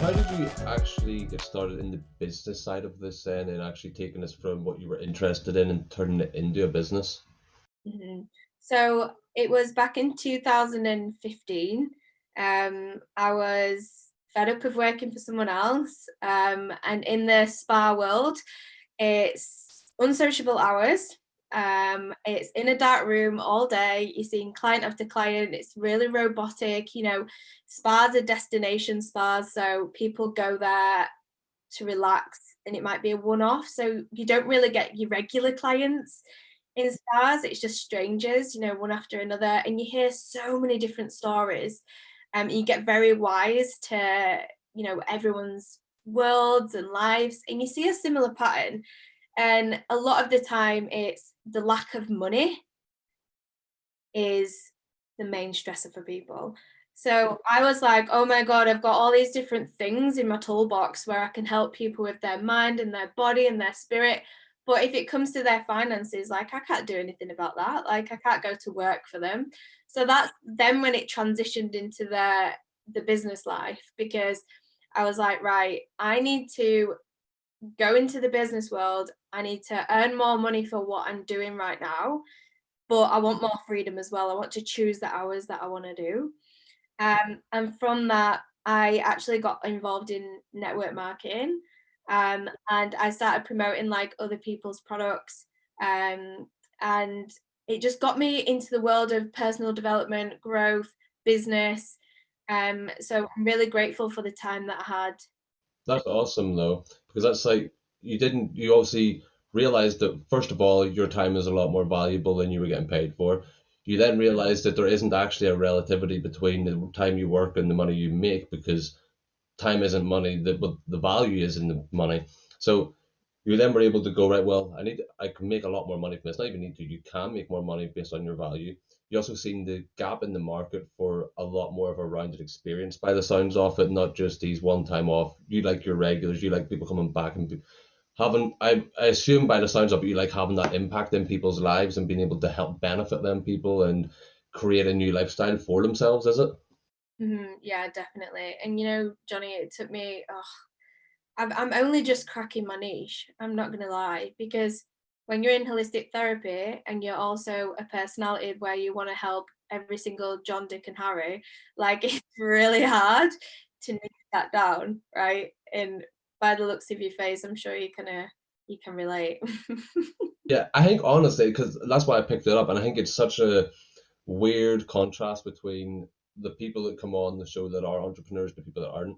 how did you actually get started in the business side of this then, and actually taking this from what you were interested in and turning it into a business? Mhm. So it was back in 2015. I was fed up of working for someone else. And in the spa world, it's unsociable hours. It's in a dark room all day. You're seeing client after client. It's really robotic. Spas are destination spas, so people go there to relax, and it might be a one-off. So you don't really get your regular clients in spas. It's just strangers, one after another, and you hear so many different stories. You get very wise to, everyone's worlds and lives, and you see a similar pattern. And a lot of the time, it's the lack of money is the main stressor for people. So I was like, oh my God, I've got all these different things in my toolbox where I can help people with their mind and their body and their spirit. But if it comes to their finances, like I can't do anything about that. Like I can't go to work for them. So that's then when it transitioned into the business life, because I was like, right, I need to go into the business world. I need to earn more money for what I'm doing right now, but I want more freedom as well. I want to choose the hours that I want to do. And from that, I actually got involved in network marketing, and I started promoting like other people's products. And it just got me into the world of personal development, growth, business. So I'm really grateful for the time that I had. That's awesome though, because that's like you obviously realized that first of all, your time is a lot more valuable than you were getting paid for. You then realized that there isn't actually a relativity between the time you work and the money you make because time isn't money, the value is in the money. So you then were able to go, right, well, I can make a lot more money from this. Not even need to, you can make more money based on your value. You also seen the gap in the market for a lot more of a rounded experience by the sounds of it, not just these one time off. You like your regulars, you like people coming back and having, I assume by the sounds of it, you like having that impact in people's lives and being able to help benefit them people and create a new lifestyle for themselves, is it? Yeah, definitely. And Johnny, it took me. Oh, I'm only just cracking my niche. I'm not gonna lie, because when you're in holistic therapy and you're also a personality where you want to help every single John, Dick, and Harry, like it's really hard to niche that down, right? And by the looks of your face, I'm sure you can relate. Yeah, I think honestly, because that's why I picked it up, and I think it's such a weird contrast between the people that come on the show that are entrepreneurs, the people that aren't,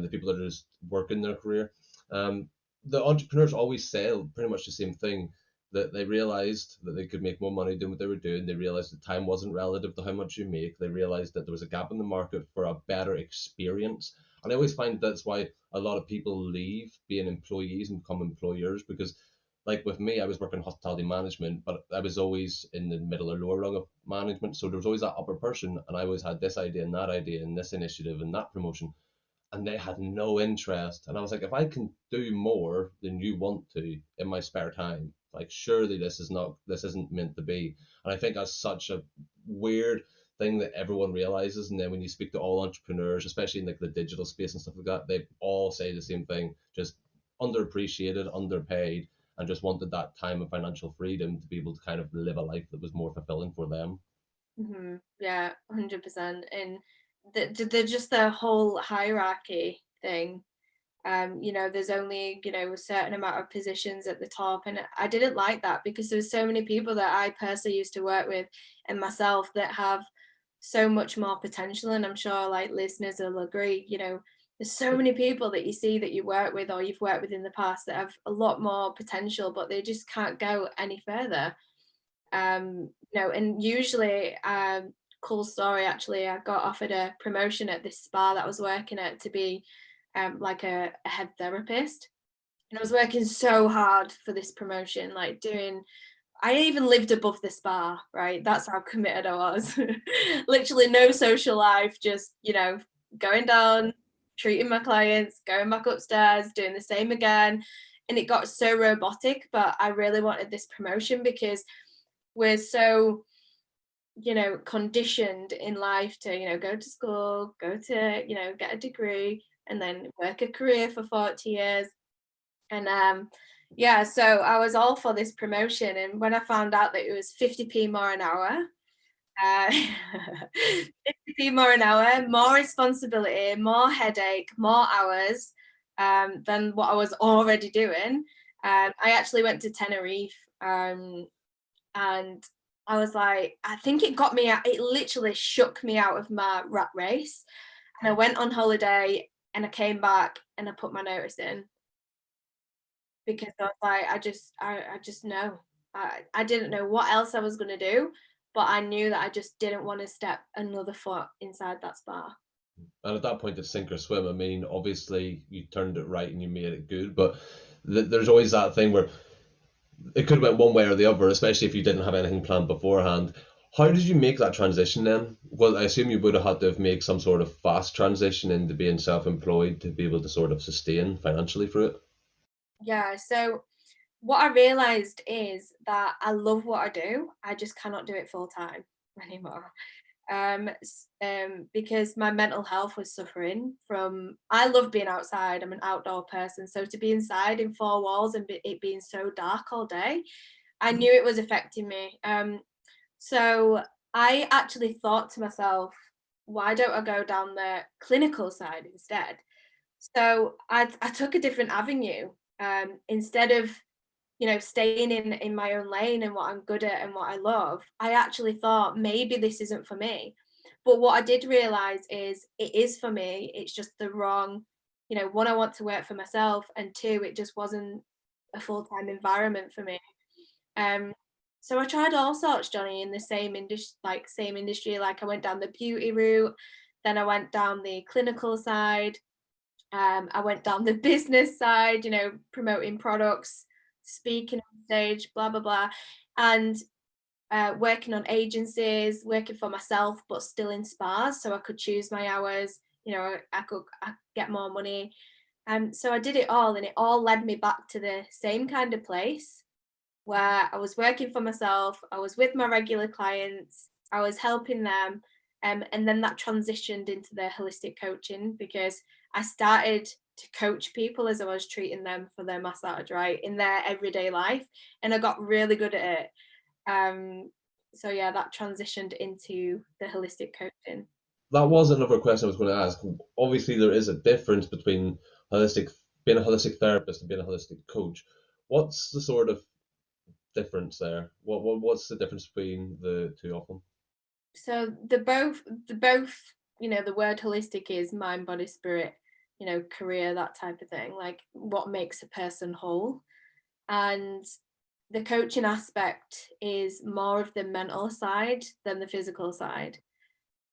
the people that are just working their career. Um, the entrepreneurs always say pretty much the same thing, that they realized that they could make more money doing what they were doing. They realized that time wasn't relative to how much you make. They realized that there was a gap in the market for a better experience. And I always find that's why a lot of people leave being employees and become employers because like with me, I was working hospitality management, but I was always in the middle or lower rung of management. So there was always that upper person, and I always had this idea and this initiative and that promotion, and they had no interest. And I was like, if I can do more than you want to in my spare time, like surely this isn't meant to be. And I think that's such a weird thing that everyone realizes. And then when you speak to all entrepreneurs, especially in like the digital space and stuff like that, they all say the same thing, just underappreciated, underpaid, and just wanted that time of financial freedom to be able to kind of live a life that was more fulfilling for them. Yeah, 100%. And the just the whole hierarchy thing. There's only a certain amount of positions at the top, and I didn't like that because there's so many people that I personally used to work with and myself that have so much more potential. And I'm sure like listeners will agree. There's so many people that you see that you work with or you've worked with in the past that have a lot more potential, but they just can't go any further. And usually, cool story actually, I got offered a promotion at this spa that I was working at to be like a head therapist. And I was working so hard for this promotion, like I even lived above the spa, right? That's how committed I was. Literally no social life, just, going down, treating my clients, going back upstairs, doing the same again. And it got so robotic, but I really wanted this promotion because we're so conditioned in life to go to school, go to get a degree, and then work a career for 40 years. And yeah, so I was all for this promotion. And when I found out that it was 50p more an hour, uh, 50p more an hour, more responsibility, more headache, more hours than what I was already doing. I actually went to Tenerife, and I was like, I think it got me out, it literally shook me out of my rat race. And I went on holiday and I came back and I put my notice in because I was like, I just know. I didn't know what else I was going to do, but I knew that I just didn't want to step another foot inside that spa. And at that point, it's sink or swim. I mean, obviously, you turned it right and you made it good, but there's always that thing where it could have went one way or the other, especially if you didn't have anything planned beforehand. How did you make that transition then? Well, I assume you would have had to have made some sort of fast transition into being self-employed to be able to sort of sustain financially for it. Yeah, so what I realized is that I love what I do. I just cannot do it full time anymore. Because my mental health was suffering from, I love being outside. I'm an outdoor person. So to be inside in four walls and it being so dark all day, I knew it was affecting me. So I actually thought to myself, why don't I go down the clinical side instead? So I took a different avenue. Instead of, staying in my own lane and what I'm good at and what I love, I actually thought maybe this isn't for me. But what I did realize is it is for me. It's just the wrong, one, I want to work for myself, and two, it just wasn't a full-time environment for me. Um, so I tried all sorts, Johnny, in the same industry, Like I went down the beauty route, then I went down the clinical side, I went down the business side, promoting products, speaking on stage, blah, blah, blah. And working on agencies, working for myself, but still in spas. So I could choose my hours, I could get more money. So I did it all, and it all led me back to the same kind of place where I was working for myself, I was with my regular clients, I was helping them. And then that transitioned into the holistic coaching because I started to coach people as I was treating them for their massage, right, in their everyday life. And I got really good at it. So yeah, that transitioned into the holistic coaching. That was another question I was going to ask. Obviously, there is a difference between holistic being a holistic therapist and being a holistic coach. What's the sort of difference there? What's the difference between the two of them? So the both, the word holistic is mind, body, spirit, career, that type of thing, like what makes a person whole. And the coaching aspect is more of the mental side than the physical side.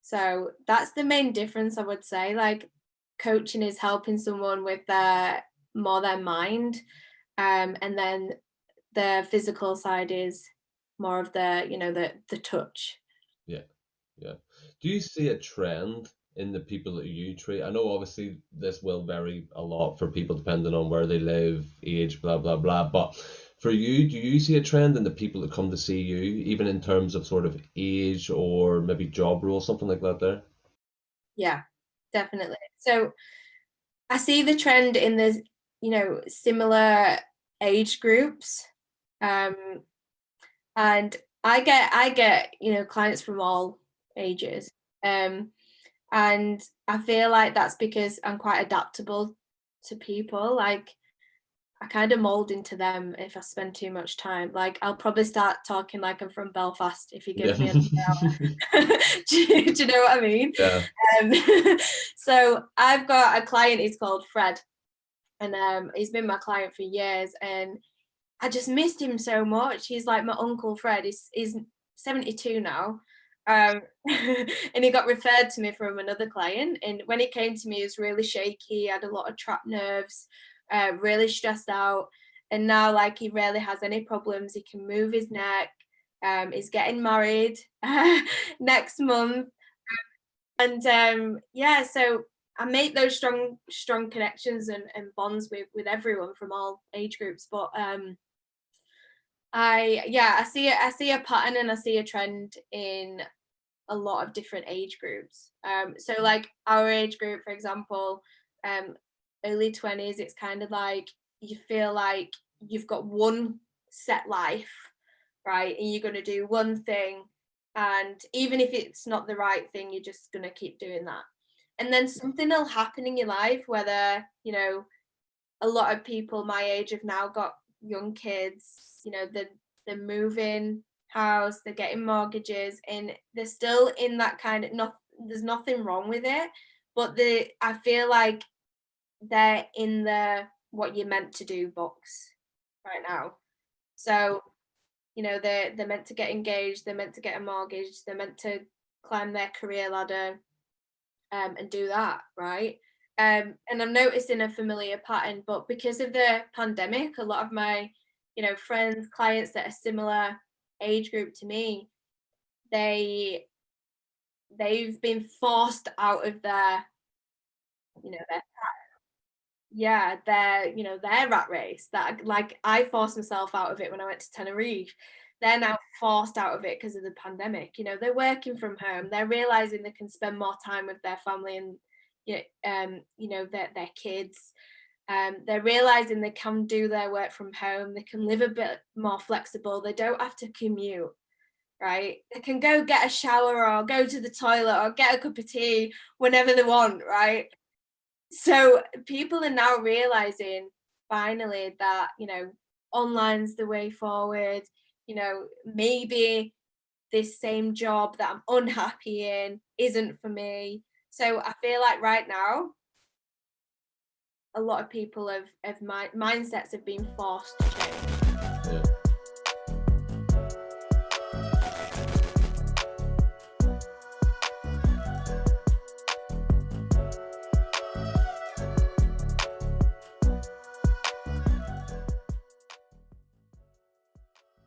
So that's the main difference, I would say. Like coaching is helping someone with their mind, and then the physical side is more of the touch. Yeah, yeah. Do you see a trend in the people that you treat? I know obviously this will vary a lot for people depending on where they live, age, blah blah blah. But for you, do you see a trend in the people that come to see you, even in terms of sort of age or maybe job role, something like that there? Yeah, definitely. So I see the trend in the, similar age groups. Um, and I get, clients from all ages. Um, and I feel like that's because I'm quite adaptable to people. Like I kind of mold into them if I spend too much time. Like I'll probably start talking like I'm from Belfast if you Yeah. give me an hour. Do you know what I mean? Yeah. Um, so I've got a client, he's called Fred, and he's been my client for years, and I just missed him so much. He's like my uncle Fred. He's 72 now. Um, and he got referred to me from another client. And when he came to me, he was really shaky, had a lot of trapped nerves, really stressed out. And now, like, he rarely has any problems. He can move his neck. He's getting married next month. And yeah, so I make those strong connections and bonds with everyone from all age groups. But I see a pattern and I see a trend in a lot of different age groups. So like our age group, for example, early 20s, it's kind of like you feel like you've got one set life, right? And you're going to do one thing. And even if it's not the right thing, you're just going to keep doing that. And then something will happen in your life, whether, a lot of people my age have now got young kids, they're moving house, they're getting mortgages, and they're still in that kind of, not, there's nothing wrong with it, but I feel like they're in the what you're meant to do box right now. So, they're meant to get engaged, they're meant to get a mortgage, they're meant to climb their career ladder, and do that, right? And I'm noticing a familiar pattern, but because of the pandemic, a lot of my, friends, clients that are similar age group to me, they they've been forced out of their yeah, their rat race, that, like, I forced myself out of it when I went to Tenerife. They're now forced out of it because of the pandemic. They're working from home. They're realizing they can spend more time with their family and their kids. They're realizing they can do their work from home. They can live a bit more flexible. They don't have to commute, right? They can go get a shower or go to the toilet or get a cup of tea whenever they want, right? So people are now realizing finally that, online's the way forward. Maybe this same job that I'm unhappy in isn't for me. So I feel like right now, a lot of people mindsets have been forced to change. Yeah.